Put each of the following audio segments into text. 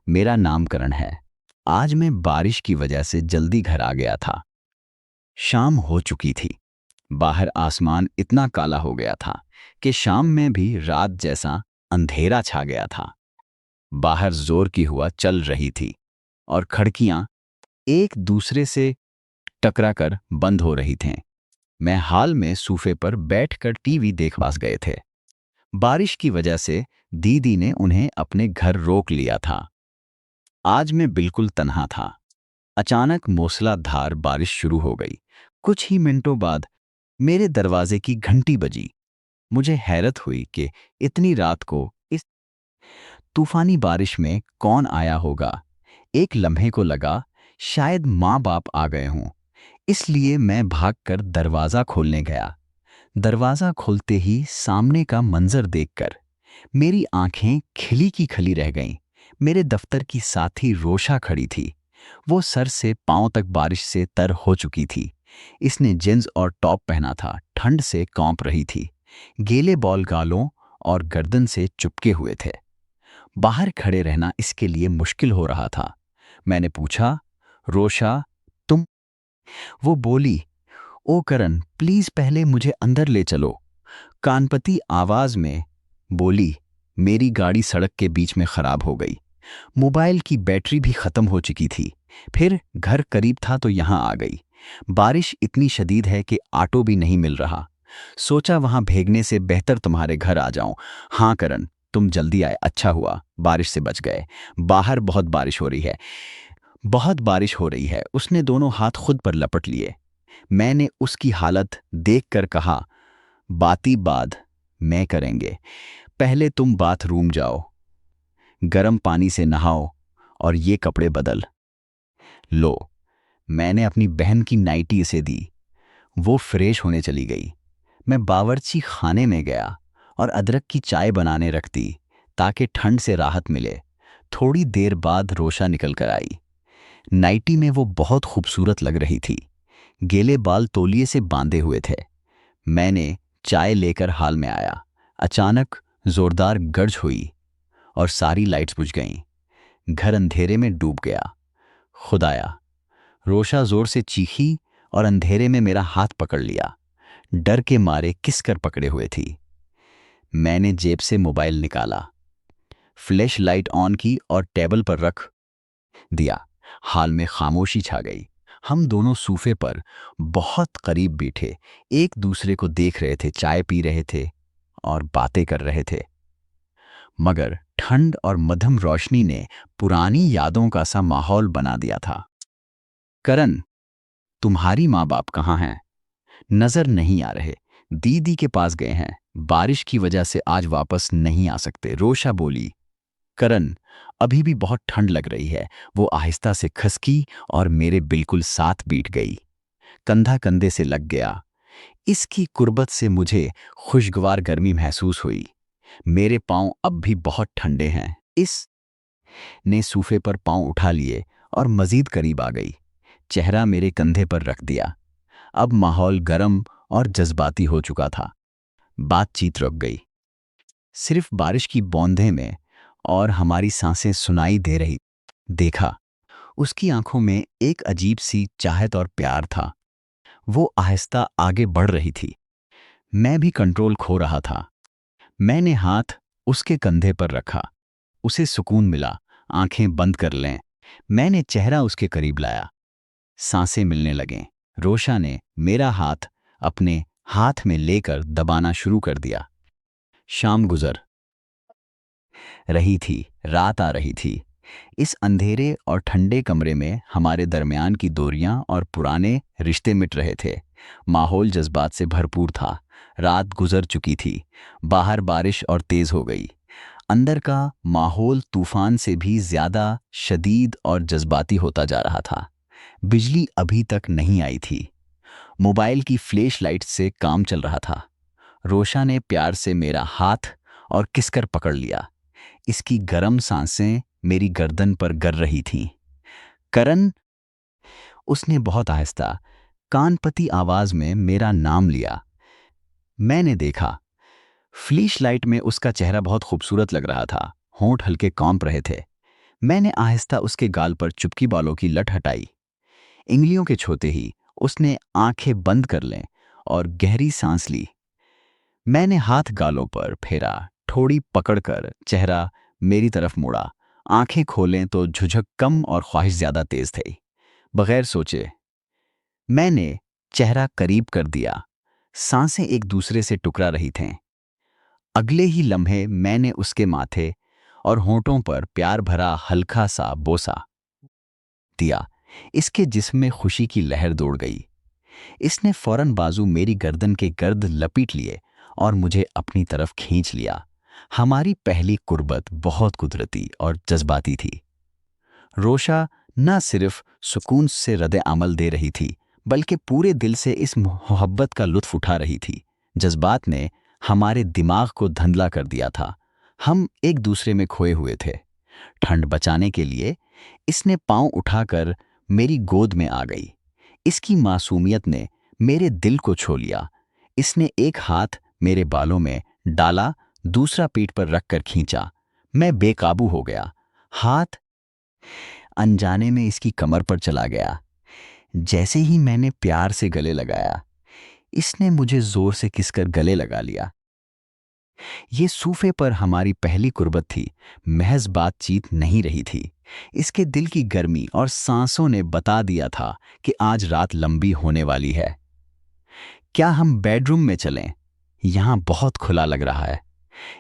मेरा नाम करण है। आज मैं बारिश की वजह से जल्दी घर आ गया था। शाम हो चुकी थी। बाहर आसमान इतना काला हो गया था कि शाम में भी रात जैसा अंधेरा छा गया था। बाहर जोर की हवा चल रही थी और खिड़कियां एक दूसरे से टकराकर बंद हो रही थीं। मैं हाल में सोफे पर बैठकर टीवी देख पास गए थे। बारिश की वजह से दीदी ने उन्हें अपने घर रोक लिया था। आज मैं बिल्कुल तन्हा था। अचानक मूसलाधार बारिश शुरू हो गई। कुछ ही मिनटों बाद मेरे दरवाजे की घंटी बजी। मुझे हैरत हुई कि इतनी रात को इस तूफानी बारिश में कौन आया होगा। एक लम्हे को लगा शायद माँ बाप आ गए हों, इसलिए मैं भागकर दरवाज़ा खोलने गया। दरवाज़ा खोलते ही सामने का मंजर देखकर मेरी आंखें खिली की खली रह गईं। मेरे दफ्तर की साथी रोशा खड़ी थी। वो सर से पांव तक बारिश से तर हो चुकी थी। इसने जींस और टॉप पहना था, ठंड से कांप रही थी। गीले बाल गालों और गर्दन से चिपके हुए थे। बाहर खड़े रहना इसके लिए मुश्किल हो रहा था। मैंने पूछा, रोशा, तुम? वो बोली, ओ करण, प्लीज पहले मुझे अंदर ले चलो। कानपती आवाज में बोली, मेरी गाड़ी सड़क के बीच में खराब हो गई। मोबाइल की बैटरी भी खत्म हो चुकी थी। फिर घर करीब था तो यहां आ गई। बारिश इतनी शदीद है कि ऑटो भी नहीं मिल रहा। सोचा वहां भीगने से बेहतर तुम्हारे घर आ जाऊं। हाँ करण, तुम जल्दी आए, अच्छा हुआ, बारिश से बच गए। बाहर बहुत बारिश हो रही है, बहुत बारिश हो रही है। उसने दोनों हाथ खुद पर लपट लिए। मैंने उसकी हालत देखकर कहा, बाती बाद मैं करेंगे, पहले तुम बाथरूम जाओ, गर्म पानी से नहाओ और ये कपड़े बदल लो। मैंने अपनी बहन की नाइटी इसे दी। वो फ्रेश होने चली गई। मैं बावर्ची खाने में गया और अदरक की चाय बनाने रख दी ताकि ठंड से राहत मिले। थोड़ी देर बाद रोशा निकल कर आई। नाइटी में वो बहुत खूबसूरत लग रही थी। गीले बाल तौलिए से बांधे हुए थे। मैंने चाय लेकर हाल में आया। अचानक जोरदार गर्ज हुई और सारी लाइट्स बुझ गईं। घर अंधेरे में डूब गया। खुदाया, रोशा जोर से चीखी और अंधेरे में मेरा हाथ पकड़ लिया। डर के मारे किस कर पकड़े हुए थी। मैंने जेब से मोबाइल निकाला, फ्लैश लाइट ऑन की और टेबल पर रख दिया। हाल में खामोशी छा गई। हम दोनों सोफे पर बहुत करीब बैठे एक दूसरे को देख रहे थे, चाय पी रहे थे और बातें कर रहे थे। मगर ठंड और मध्यम रोशनी ने पुरानी यादों का सा माहौल बना दिया था। करण, तुम्हारी माँ बाप कहाँ हैं? नजर नहीं आ रहे। दीदी के पास गए हैं, बारिश की वजह से आज वापस नहीं आ सकते, रोशा बोली। करण, अभी भी बहुत ठंड लग रही है। वो आहिस्ता से खसकी और मेरे बिल्कुल साथ बैठ गई। कंधा कंधे से लग गया। इसकी कुर्बत से मुझे खुशगवार गर्मी महसूस हुई। मेरे पांव अब भी बहुत ठंडे हैं। इस ने सूफे पर पांव उठा लिए और मजीद करीब आ गई। चेहरा मेरे कंधे पर रख दिया। अब माहौल गर्म और जज्बाती हो चुका था। बातचीत रुक गई। सिर्फ बारिश की बूंदें में और हमारी सांसें सुनाई दे रही। देखा, उसकी आंखों में एक अजीब सी चाहत और प्यार था। वो आहिस्ता आगे बढ़ रही थी। मैं भी कंट्रोल खो रहा था। मैंने हाथ उसके कंधे पर रखा। उसे सुकून मिला। आंखें बंद कर लें। मैंने चेहरा उसके करीब लाया। सांसें मिलने लगें। रोशा ने मेरा हाथ अपने हाथ में लेकर दबाना शुरू कर दिया। शाम गुजर रही थी, रात आ रही थी। इस अंधेरे और ठंडे कमरे में हमारे दरमियान की दूरियां और पुराने रिश्ते मिट रहे थे। माहौल जज्बात से भरपूर था। रात गुजर चुकी थी। बाहर बारिश और तेज हो गई। अंदर का माहौल तूफान से भी ज्यादा शदीद और जज्बाती होता जा रहा था। बिजली अभी तक नहीं आई थी। मोबाइल की फ्लैश लाइट से काम चल रहा था। रोशा ने प्यार से मेरा हाथ और किसकर पकड़ लिया। इसकी गर्म सांसें मेरी गर्दन पर गर रही थीं। करण, उसने बहुत आहिस्ता कानपती आवाज में मेरा नाम लिया। मैंने देखा, फ्लैश लाइट में उसका चेहरा बहुत खूबसूरत लग रहा था। होंठ हल्के कांप रहे थे। मैंने आहिस्ता उसके गाल पर चुपकी बालों की लट हटाई। इंगलियों के छूते ही उसने आंखें बंद कर लें और गहरी सांस ली। मैंने हाथ गालों पर फेरा, ठोड़ी पकड़कर चेहरा मेरी तरफ मुड़ा। आंखें खोलें तो झुझक कम और ख्वाहिश ज्यादा तेज थी। बगैर सोचे मैंने चेहरा करीब कर दिया। सांसें एक दूसरे से टकरा रही थीं। अगले ही लम्हे मैंने उसके माथे और होंठों पर प्यार भरा हल्का सा बोसा दिया। इसके जिस्म में खुशी की लहर दौड़ गई। इसने फौरन बाजू मेरी गर्दन के गर्द लपेट लिए और मुझे अपनी तरफ खींच लिया। हमारी पहली कुर्बत बहुत कुदरती और जज्बाती थी। रोशा न सिर्फ सुकून से रद्द अमल दे रही थी, बल्कि पूरे दिल से इस मोहब्बत का लुत्फ उठा रही थी। जज्बात ने हमारे दिमाग को धुंधला कर दिया था। हम एक दूसरे में खोए हुए थे। ठंड बचाने के लिए इसने पांव उठाकर मेरी गोद में आ गई। इसकी मासूमियत ने मेरे दिल को छू लिया। इसने एक हाथ मेरे बालों में डाला, दूसरा पीठ पर रखकर खींचा। मैं बेकाबू हो गया। हाथ अनजाने में इसकी कमर पर चला गया। जैसे ही मैंने प्यार से गले लगाया, इसने मुझे जोर से किसकर गले लगा लिया। ये सूफे पर हमारी पहली कुर्बत थी, महज बातचीत नहीं रही थी। इसके दिल की गर्मी और सांसों ने बता दिया था कि आज रात लंबी होने वाली है। क्या हम बेडरूम में चलें? यहां बहुत खुला लग रहा है।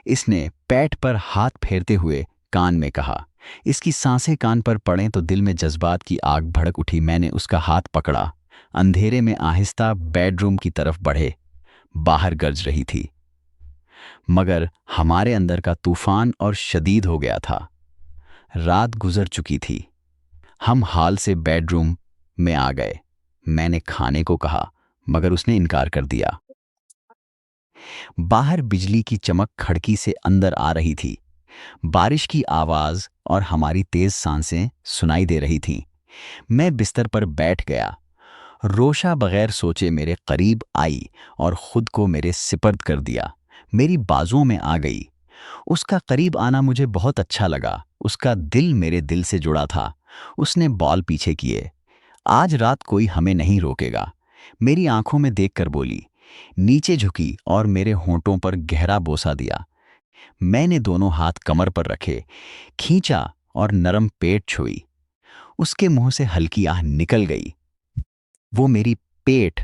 इसने पैट पर हाथ फेरते हुए कान में कहा। इसकी सांसें कान पर पड़ें तो दिल में जज्बात की आग भड़क उठी। मैंने उसका हाथ पकड़ा। अंधेरे में आहिस्ता बेडरूम की तरफ बढ़े। बाहर गरज रही थी, मगर हमारे अंदर का तूफान और शदीद हो गया था। रात गुजर चुकी थी। हम हाल से बेडरूम में आ गए। मैंने खाने को कहा, मगर उसने इनकार कर दिया। बाहर बिजली की चमक खिड़की से अंदर आ रही थी। बारिश की आवाज और हमारी तेज सांसें सुनाई दे रही थीं। मैं बिस्तर पर बैठ गया। रोशा बगैर सोचे मेरे करीब आई और खुद को मेरे सिपर्द कर दिया। मेरी बाजुओं में आ गई। उसका करीब आना मुझे बहुत अच्छा लगा। उसका दिल मेरे दिल से जुड़ा था। उसने बॉल पीछे किए। आज रात कोई हमें नहीं रोकेगा, मेरी आंखों में देखकर बोली। नीचे झुकी और मेरे होंठों पर गहरा बोसा दिया। मैंने दोनों हाथ कमर पर रखे, खींचा और नरम पेट छुई। उसके मुंह से हल्की आह निकल गई। वो मेरी पेट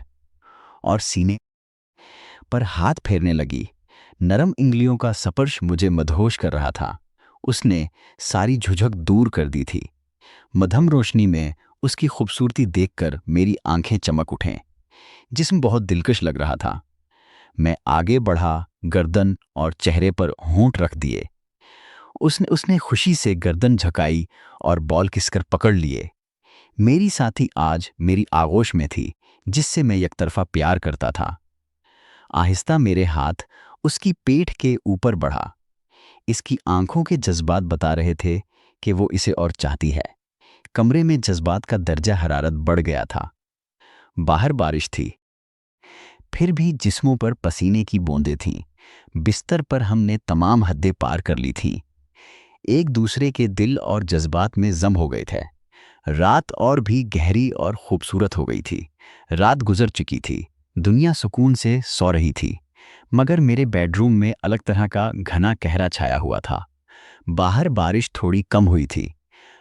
और सीने पर हाथ फेरने लगी। नरम इंगलियों का स्पर्श मुझे मदहोश कर रहा था। उसने सारी झुझक दूर कर दी थी। मध्यम रोशनी में उसकी खूबसूरती देखकर मेरी आंखें चमक उठें। जिस्म बहुत दिलकश लग रहा था। मैं आगे बढ़ा, गर्दन और चेहरे पर होंठ रख दिए। उसने उसने खुशी से गर्दन झुकाई और बॉल किसकर पकड़ लिए। मेरी साथी आज मेरी आगोश में थी, जिससे मैं एकतरफा प्यार करता था। आहिस्ता मेरे हाथ उसकी पीठ के ऊपर बढ़ा। इसकी आंखों के जज्बात बता रहे थे कि वो इसे और चाहती है। कमरे में जज्बात का दर्जा हरारत बढ़ गया था। बाहर बारिश थी, फिर भी जिस्मों पर पसीने की बूंदें थीं। बिस्तर पर हमने तमाम हदें पार कर ली थीं। एक दूसरे के दिल और जज्बात में जम हो गए थे। रात और भी गहरी और खूबसूरत हो गई थी। रात गुजर चुकी थी। दुनिया सुकून से सो रही थी, मगर मेरे बेडरूम में अलग तरह का घना कहरा छाया हुआ था। बाहर बारिश थोड़ी कम हुई थी।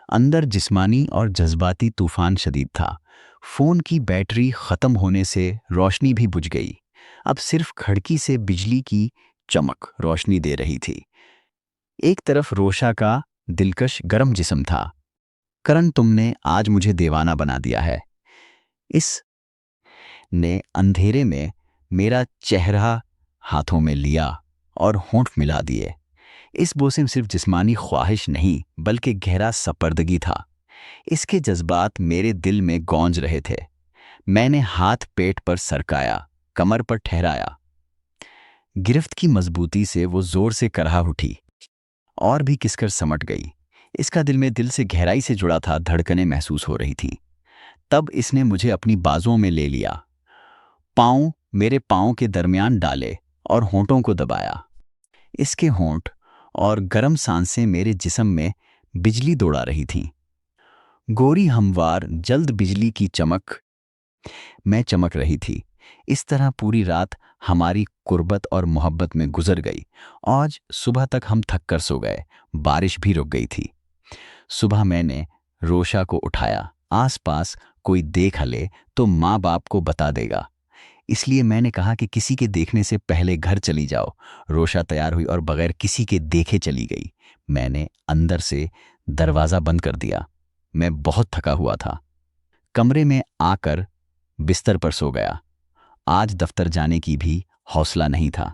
अंदर जिस्मानी और जज्बाती तूफान शदीद था। फोन की बैटरी खत्म होने से रोशनी भी बुझ गई। अब सिर्फ खिड़की से बिजली की चमक रोशनी दे रही थी। एक तरफ रोशा का दिलकश गर्म जिस्म था। करण, तुमने आज मुझे दीवाना बना दिया है। इस ने अंधेरे में मेरा चेहरा हाथों में लिया और होंठ मिला दिए। इस बोसे में सिर्फ जिस्मानी ख्वाहिश नहीं, बल्कि गहरा सपर्दगी था। इसके जज्बात मेरे दिल में गूंज रहे थे। मैंने हाथ पेट पर सरकाया, कमर पर ठहराया। गिरफ्त की मजबूती से वो जोर से करहा उठी और भी किसकर समट गई। इसका दिल में दिल से गहराई से जुड़ा था, धड़कनें महसूस हो रही थी। तब इसने मुझे अपनी बाजुओं में ले लिया, पाँव मेरे पाँव के दरमियान डाले और होंठों को दबाया। इसके होंठ और गर्म सांसें मेरे जिस्म में बिजली दौड़ा रही थीं। गोरी हमवार जल्द बिजली की चमक में चमक रही थी। इस तरह पूरी रात हमारी कुर्बत और मोहब्बत में गुजर गई। आज सुबह तक हम थक कर सो गए। बारिश भी रुक गई थी। सुबह मैंने रोशा को उठाया। आसपास कोई देख ले तो माँ बाप को बता देगा, इसलिए मैंने कहा कि किसी के देखने से पहले घर चली जाओ। रोशा तैयार हुई और बगैर किसी के देखे चली गई। मैंने अंदर से दरवाज़ा बंद कर दिया। मैं बहुत थका हुआ था। कमरे में आकर बिस्तर पर सो गया। आज दफ्तर जाने की भी हौसला नहीं था।